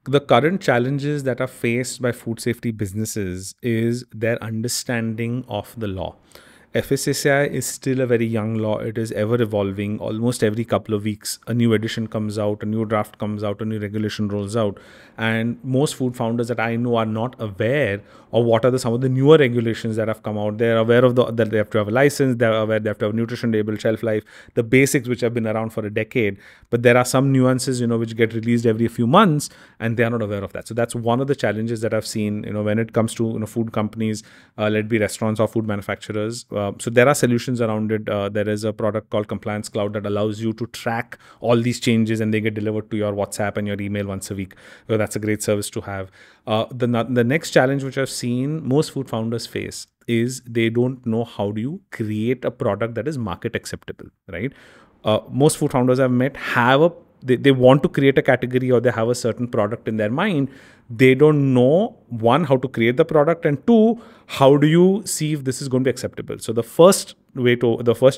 the current challenges that are faced by food safety businesses is their understanding of the law. FSSAI is still a very young law. It is ever evolving. Almost every couple of weeks, a new edition comes out, a new draft comes out, a new regulation rolls out. And most food founders that I know are not aware of what are some of the newer regulations that have come out. They're aware of that they have to have a license, they're aware they have to have a nutrition label, shelf life, the basics which have been around for a decade. But there are some nuances, which get released every few months, and they are not aware of that. So that's one of the challenges that I've seen, when it comes to food companies, let it be restaurants or food manufacturers. So there are solutions around it. There is a product called Compliance Cloud that allows you to track all these changes, and they get delivered to your WhatsApp and your email once a week. So that's a great service to have. The next challenge which I've seen most food founders face is they don't know how do you create a product that is market acceptable, right? Most food founders I've met they want to create a category, or they have a certain product in their mind. They don't know, one, how to create the product, and two, how do you see if this is going to be acceptable. So the first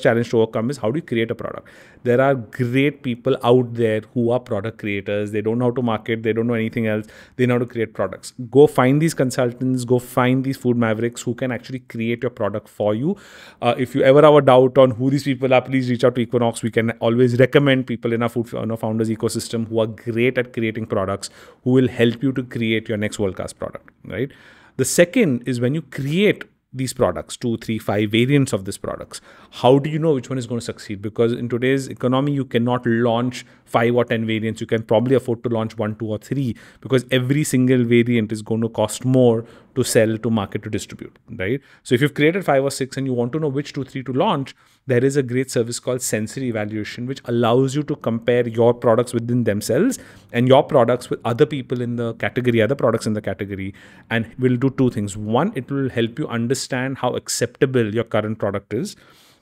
challenge to overcome is, how do you create a product? There are great people out there who are product creators. They don't know how to market. They don't know anything else. They know how to create products. Go find these consultants, go find these food mavericks who can actually create your product for you. If you ever have a doubt on who these people are, please reach out to Equinox. We can always recommend people in our founders ecosystem who are great at creating products, who will help you to create your next world-class product, right? The second is, when you create these products, 2, 3, 5 variants of these products, how do you know which one is going to succeed? Because in today's economy, you cannot launch 5 or 10 variants. You can probably afford to launch 1, 2, or 3, because every single variant is going to cost more to sell, to market, to distribute, right? So if you've created 5 or 6 and you want to know which 2, 3 to launch, there is a great service called sensory evaluation, which allows you to compare your products within themselves and your products with other people in the category, other products in the category, and will do 2 things. One, it will help you understand how acceptable your current product is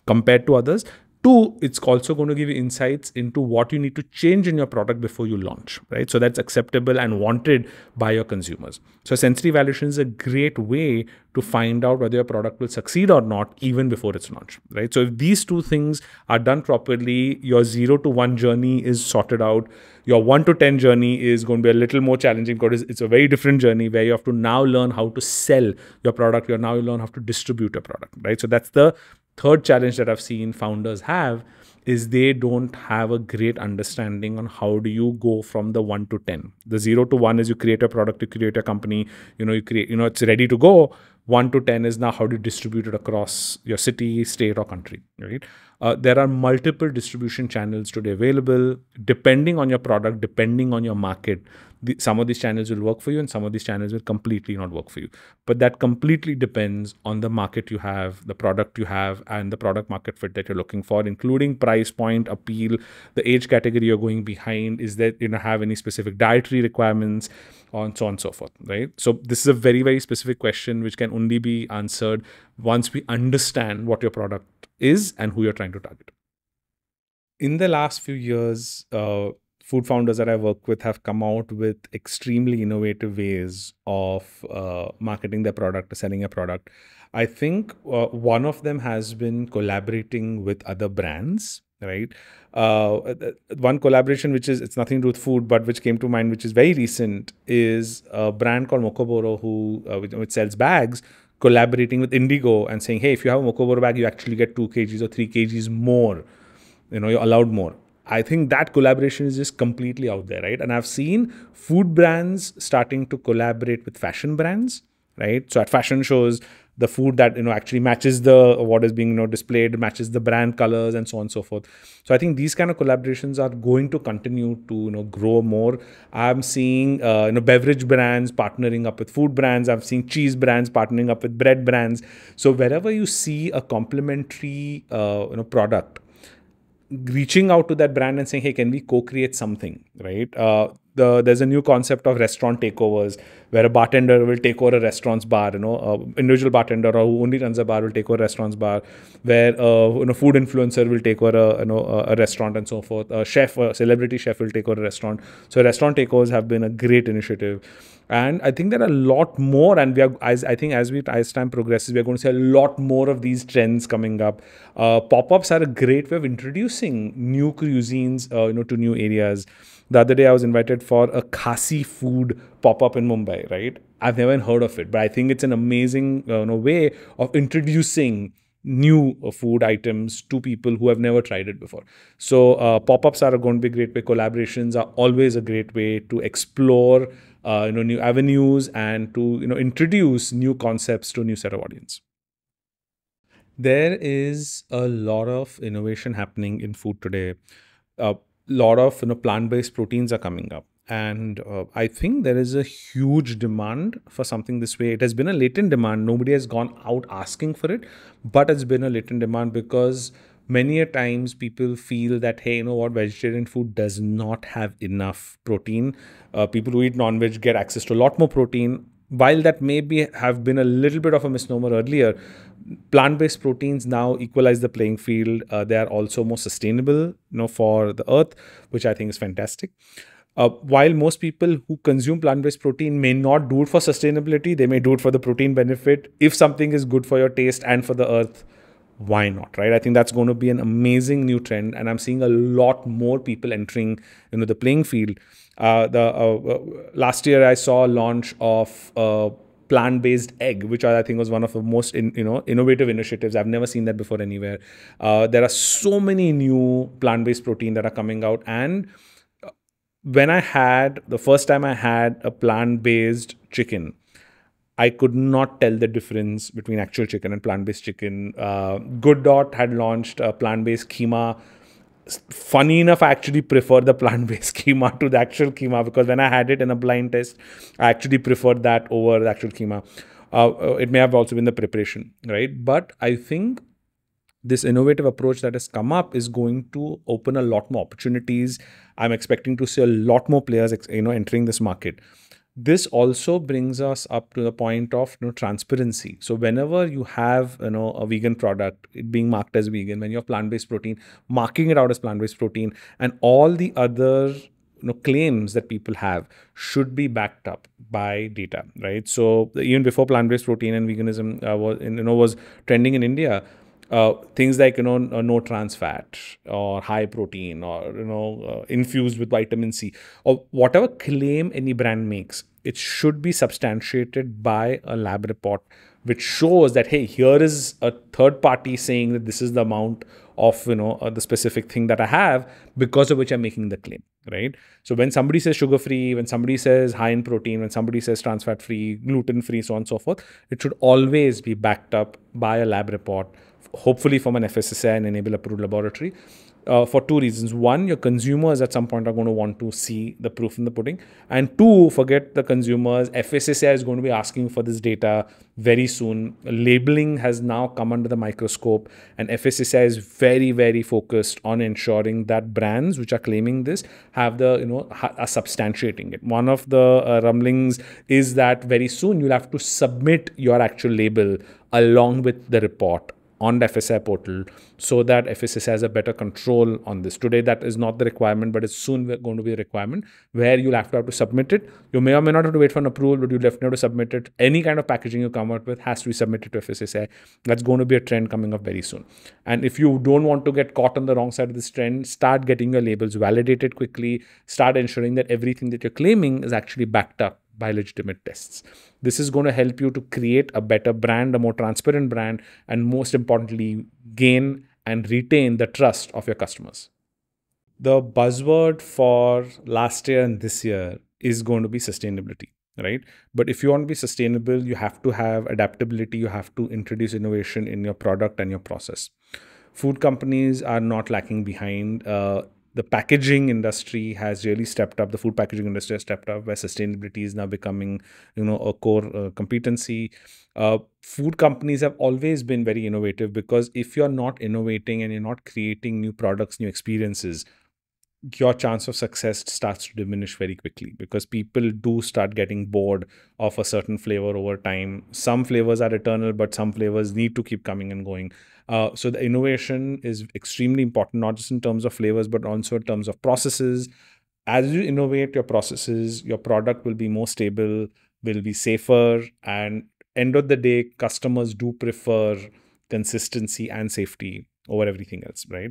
compared to others. 2, it's also going to give you insights into what you need to change in your product before you launch, right? So that's acceptable and wanted by your consumers. So sensory evaluation is a great way to find out whether your product will succeed or not, even before it's launched, right? So if these 2 things are done properly, your 0 to 1 journey is sorted out. Your 1 to 10 journey is going to be a little more challenging, because it's a very different journey where you have to now learn how to sell your product. You learn how to distribute your product, right? So that's the third challenge that I've seen founders have, is they don't have a great understanding on how do you go from the 1 to 10. The 0 to 1 is you create a product, you create a company, you create, it's ready to go. 1 to 10 is now how do you distribute it across your city, state, or country, right? There are multiple distribution channels today available, depending on your product, depending on your market. Some of these channels will work for you, and some of these channels will completely not work for you. But that completely depends on the market you have, the product you have, and the product market fit that you're looking for, including price point, appeal, the age category you're going behind. Is that, have any specific dietary requirements, and so on and so forth, right? So this is a very, very specific question which can only be answered once we understand what your product is and who you're trying to target. In the last few years, food founders that I work with have come out with extremely innovative ways of marketing their product, selling a product. I think one of them has been collaborating with other brands, right? One collaboration, it's nothing to do with food, but which came to mind, which is very recent, is a brand called Mokoboro, which sells bags, collaborating with Indigo and saying, hey, if you have a Mokoboro bag, you actually get 2 kgs or 3 kgs more. You're allowed more. I think that collaboration is just completely out there, right? And I've seen food brands starting to collaborate with fashion brands, right? So at fashion shows, the food that actually matches what is being displayed, matches the brand colors, and so on and so forth. So I think these kind of collaborations are going to continue to grow more. I'm seeing beverage brands partnering up with food brands. I'm seeing cheese brands partnering up with bread brands. So wherever you see a complementary product, reaching out to that brand and saying, hey, can we co-create something, right? There's a new concept of restaurant takeovers, where a bartender will take over a restaurant's bar, individual bartender or who only runs a bar will take over a restaurant's bar, where food influencer will take over a restaurant, and so forth. A celebrity chef will take over a restaurant. So restaurant takeovers have been a great initiative. And I think there are a lot more, and as time progresses, we are going to see a lot more of these trends coming up. Pop-ups are a great way of introducing new cuisines, to new areas. The other day, I was invited for a Khasi food pop up in Mumbai, right? I've never heard of it, but I think it's an amazing way of introducing new food items to people who have never tried it before. So pop ups are going to be a great way. Collaborations are always a great way to explore new avenues and to introduce new concepts to a new set of audience. There is a lot of innovation happening in food today. A lot of plant-based proteins are coming up, and I think there is a huge demand for something this way. It has been a latent demand. Nobody has gone out asking for it, but it's been a latent demand because many a times people feel that, hey, you know what, vegetarian food does not have enough protein. People who eat non-veg get access to a lot more protein. While that may be have been a little bit of a misnomer earlier, plant-based proteins now equalize the playing field. They are also more sustainable, for the earth, which I think is fantastic. While most people who consume plant-based protein may not do it for sustainability, they may do it for the protein benefit. If something is good for your taste and for the earth, why not, right? I think that's going to be an amazing new trend, and I'm seeing a lot more people entering the playing field. The Last year I saw a launch of plant-based egg, which I think was one of the most innovative initiatives. I've never seen that before anywhere. There are so many new plant-based protein that are coming out, and when I had the first time I had a plant-based chicken, I could not tell the difference between actual chicken and plant-based chicken. Good Dot had launched a plant-based keema. Funny enough, I actually prefer the plant-based keema to the actual keema, because when I had it in a blind test, I actually preferred that over the actual keema. It may have also been the preparation, right? But I think this innovative approach that has come up is going to open a lot more opportunities. I'm expecting to see a lot more players, entering this market. This also brings us up to the point of transparency. So whenever you have a vegan product, it being marked as vegan, when you have plant-based protein, marking it out as plant-based protein, and all the other claims that people have should be backed up by data, right? So even before plant-based protein and veganism was trending in India, things like no trans fat or high protein or infused with vitamin C or whatever claim any brand makes, it should be substantiated by a lab report which shows that, hey, here is a third party saying that this is the amount of the specific thing that I have, because of which I'm making the claim, right? So when somebody says sugar free, when somebody says high in protein, when somebody says trans fat free, gluten free, so on and so forth, it should always be backed up by a lab report, hopefully from an FSSAI and enable approved laboratory, for two reasons. One, your consumers at some point are going to want to see the proof in the pudding. And two, forget the consumers, FSSAI is going to be asking for this data very soon. Labeling has now come under the microscope, and FSSAI is very, very focused on ensuring that brands which are claiming this have the, are substantiating it. One of the rumblings is that very soon you'll have to submit your actual label along with the report on the FSI portal, so that FSSAI has a better control on this. Today, that is not the requirement, but it's soon going to be a requirement where you'll have to submit it. You may or may not have to wait for an approval, but you'll definitely have to submit it. Any kind of packaging you come out with has to be submitted to FSSAI. That's going to be a trend coming up very soon. And if you don't want to get caught on the wrong side of this trend, start getting your labels validated quickly. Start ensuring that everything that you're claiming is actually backed up by legitimate tests. This is going to help you to create a better brand, a more transparent brand, and most importantly, gain and retain the trust of your customers. The buzzword for last year and this year is going to be sustainability, right? But if you want to be sustainable, you have to have adaptability, you have to introduce innovation in your product and your process. Food companies are not lacking behind. The packaging industry has really stepped up. The food packaging industry has stepped up, where sustainability is now becoming, a core competency. Food companies have always been very innovative, because if you're not innovating and you're not creating new products, new experiences, your chance of success starts to diminish very quickly, because people do start getting bored of a certain flavor over time. Some flavors are eternal, but some flavors need to keep coming and going. So the innovation is extremely important, not just in terms of flavors, but also in terms of processes. As you innovate your processes, your product will be more stable, will be safer, and end of the day, customers do prefer consistency and safety over everything else, right?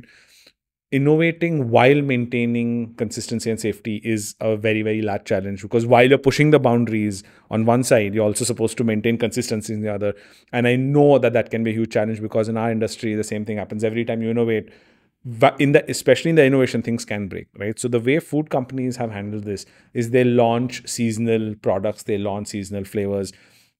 innovating while maintaining consistency and safety is a very, very large challenge, because while you're pushing the boundaries on one side, you're also supposed to maintain consistency in the other. And I know that that can be a huge challenge, because in our industry, the same thing happens. Every time you innovate, especially in the innovation, things can break, right? So the way food companies have handled this is they launch seasonal products, they launch seasonal flavors,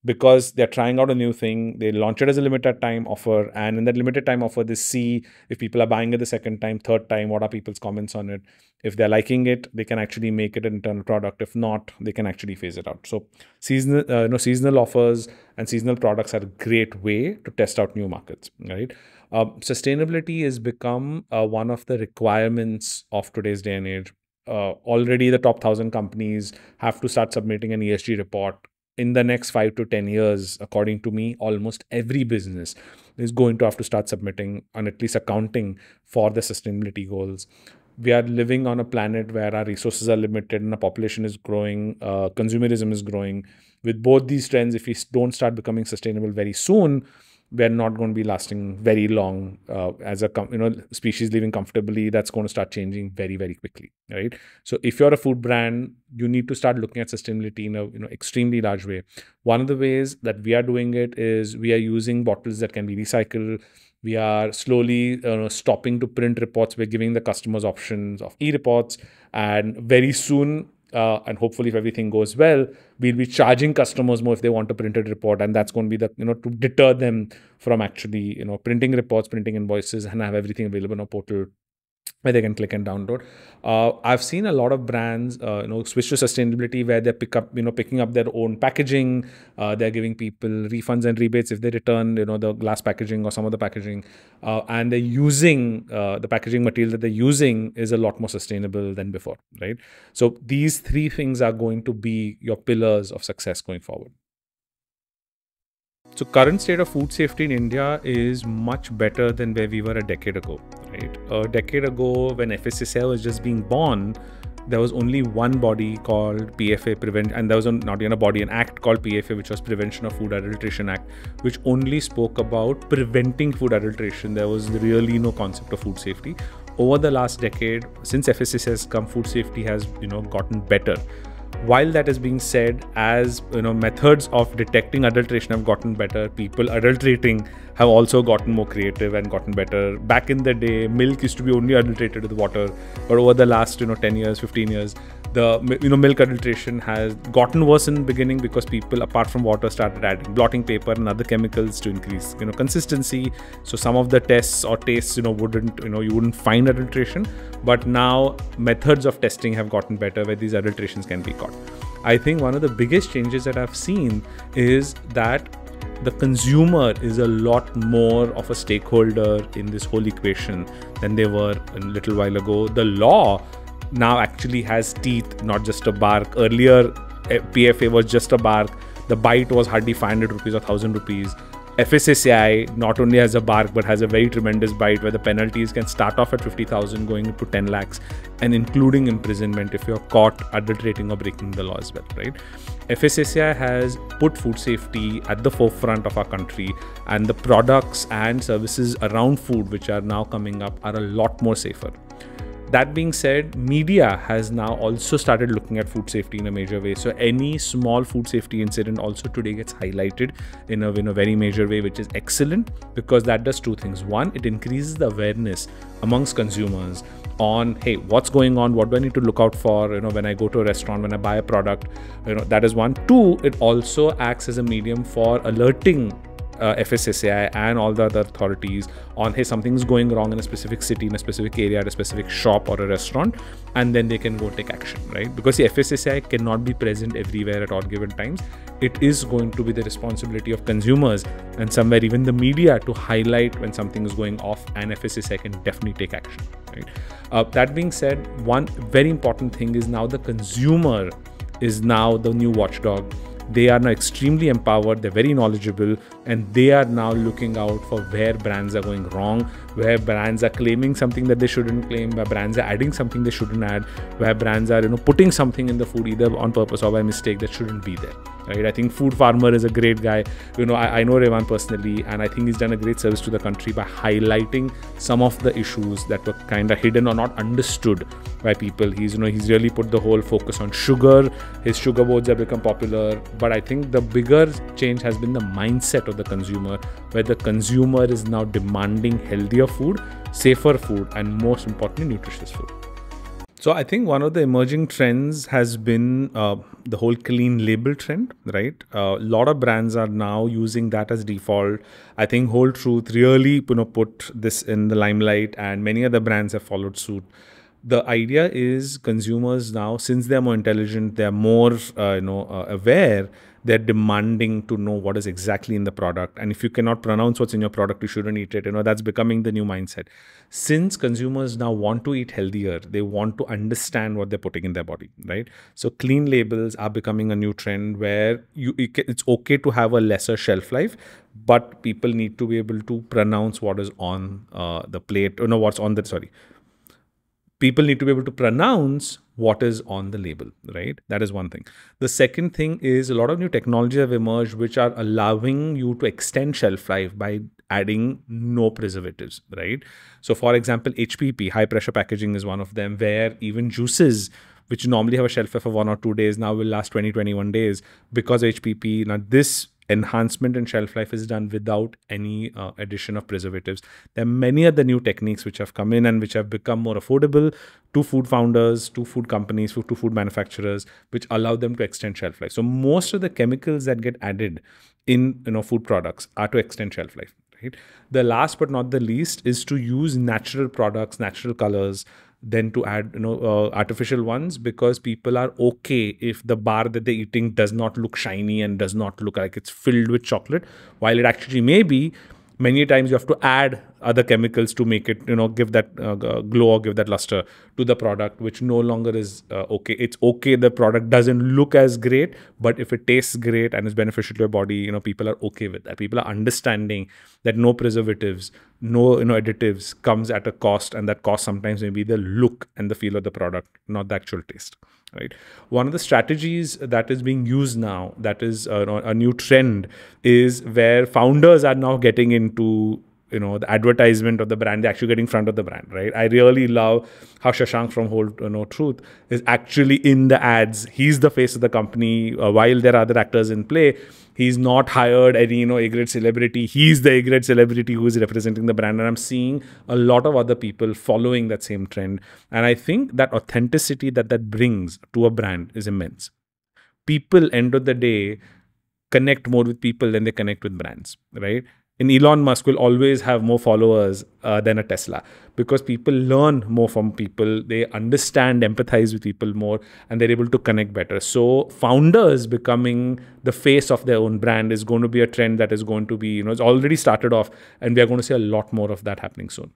because they're trying out a new thing. They launch it as a limited time offer, and in that limited time offer, they see if people are buying it the second time, third time, what are people's comments on it. If they're liking it, they can actually make it an internal product. If not, they can actually phase it out. So seasonal offers and seasonal products are a great way to test out new markets, right? Sustainability has become one of the requirements of today's day and age. Already the top 1,000 companies have to start submitting an ESG report. In the next 5 to 10 years, according to me, almost every business is going to have to start submitting and at least accounting for the sustainability goals. We are living on a planet where our resources are limited and our population is growing, consumerism is growing. With both these trends, if we don't start becoming sustainable very soon, we're not going to be lasting very long as a species living comfortably. That's going to start changing very, very quickly, right? So if you're a food brand, you need to start looking at sustainability in a extremely large way. One of the ways that we are doing it is we are using bottles that can be recycled. We are slowly stopping to print reports. We're giving the customers options of e-reports, and very soon, and hopefully if everything goes well, we'll be charging customers more if they want a printed report, and that's going to be the to deter them from actually printing reports, printing invoices, and have everything available on a portal where they can click and download. I've seen a lot of brands, switch to sustainability, where they picking up their own packaging. They're giving people refunds and rebates if they return, the glass packaging or some of the packaging, and they're using the packaging material that they're using is a lot more sustainable than before, right? So these three things are going to be your pillars of success going forward. So current state of food safety in India is much better than where we were a decade ago, right? A decade ago, when FSSAI was just being born, there was only one body called PFA, and there was not even a body, an act called PFA, which was Prevention of Food Adulteration Act, which only spoke about preventing food adulteration. There was really no concept of food safety. Over the last decade, since FSSAI has come, food safety has gotten better. While that is being said, as methods of detecting adulteration have gotten better, people adulterating have also gotten more creative and gotten better. Back in the day, milk used to be only adulterated with water, but over the last 10 years, 15 years, the milk adulteration has gotten worse in the beginning, because people, apart from water, started adding blotting paper and other chemicals to increase consistency. So some of the tests or tastes you wouldn't find adulteration, but now methods of testing have gotten better where these adulterations can be caught. I think one of the biggest changes that I've seen is that the consumer is a lot more of a stakeholder in this whole equation than they were a little while ago. The law now actually has teeth, not just a bark. Earlier, PFA was just a bark. The bite was hardly 500 rupees or 1,000 rupees. FSSAI not only has a bark, but has a very tremendous bite, where the penalties can start off at 50,000 going to 10 lakhs, and including imprisonment if you're caught adulterating or breaking the law as well, right? FSSAI has put food safety at the forefront of our country, and the products and services around food which are now coming up are a lot more safer. That being said, media has now also started looking at food safety in a major way. So any small food safety incident also today gets highlighted in a very major way, which is excellent, because that does two things. One, it increases the awareness amongst consumers on, hey, what's going on? What do I need to look out for? When I go to a restaurant, when I buy a product, that is one. Two, it also acts as a medium for alerting FSSAI and all the other authorities on, hey, something's going wrong in a specific city, in a specific area, at a specific shop or a restaurant, and then they can go take action, right? Because the FSSAI cannot be present everywhere at all given times. It is going to be the responsibility of consumers and somewhere even the media to highlight when something is going off, and FSSAI can definitely take action, right? That being said, one very important thing is now the consumer is now the new watchdog. They are now extremely empowered. They're very knowledgeable. and they are now looking out for where brands are going wrong, where brands are claiming something that they shouldn't claim, where brands are adding something they shouldn't add, where brands are putting something in the food either on purpose or by mistake that shouldn't be there. Right? I think Food Farmer is a great guy. I know Revan personally, and I think he's done a great service to the country by highlighting some of the issues that were kind of hidden or not understood by people. He's really put the whole focus on sugar. His sugar boards have become popular, but I think the bigger change has been the mindset of the consumer, where the consumer is now demanding healthier food, safer food, and most importantly, nutritious food. So I think one of the emerging trends has been the whole clean label trend, right? A lot of brands are now using that as default. I think Whole Truth really put this in the limelight, and many other brands have followed suit. The idea is consumers now, since they're more intelligent, they're more aware, they're demanding to know what is exactly in the product. And if you cannot pronounce what's in your product, you shouldn't eat it. That's becoming the new mindset. Since consumers now want to eat healthier, they want to understand what they're putting in their body, right? So clean labels are becoming a new trend where it's okay to have a lesser shelf life, but people need to be able to pronounce what is on the plate, what's on the, people need to be able to pronounce what is on the label, right? That is one thing. The second thing is a lot of new technologies have emerged which are allowing you to extend shelf life by adding no preservatives, right? So for example, HPP, high pressure packaging, is one of them, where even juices, which normally have a shelf life of 1 or 2 days, now will last 20, 21 days because of HPP. Now this enhancement in shelf life is done without any addition of preservatives. There are many other new techniques which have come in and which have become more affordable to food founders, to food companies, to food manufacturers, which allow them to extend shelf life. So most of the chemicals that get added in food products are to extend shelf life. Right? The last but not the least is to use natural products, natural colors, than to add artificial ones, because people are okay if the bar that they're eating does not look shiny and does not look like it's filled with chocolate, while it actually may be. Many times you have to add other chemicals to make it give that glow or give that luster to the product, which no longer is okay. It's okay, the product doesn't look as great, but if it tastes great and is beneficial to your body, people are okay with that. People are understanding that no preservatives, no additives comes at a cost, and that cost sometimes may be the look and the feel of the product, not the actual taste. Right. One of the strategies that is being used now, that is a new trend, is where founders are now getting into the advertisement of the brand. They're actually getting in front of the brand, right? I really love how Shashank from Whole Truth is actually in the ads. He's the face of the company, while there are other actors in play. He's not hired any A-grade celebrity. He's the A-grade celebrity who is representing the brand. And I'm seeing a lot of other people following that same trend. And I think that authenticity that brings to a brand is immense. People, end of the day, connect more with people than they connect with brands, right? And Elon Musk will always have more followers than a Tesla, because people learn more from people. They understand, empathize with people more, and they're able to connect better. So founders becoming the face of their own brand is going to be a trend that is going to be, it's already started off, and we are going to see a lot more of that happening soon.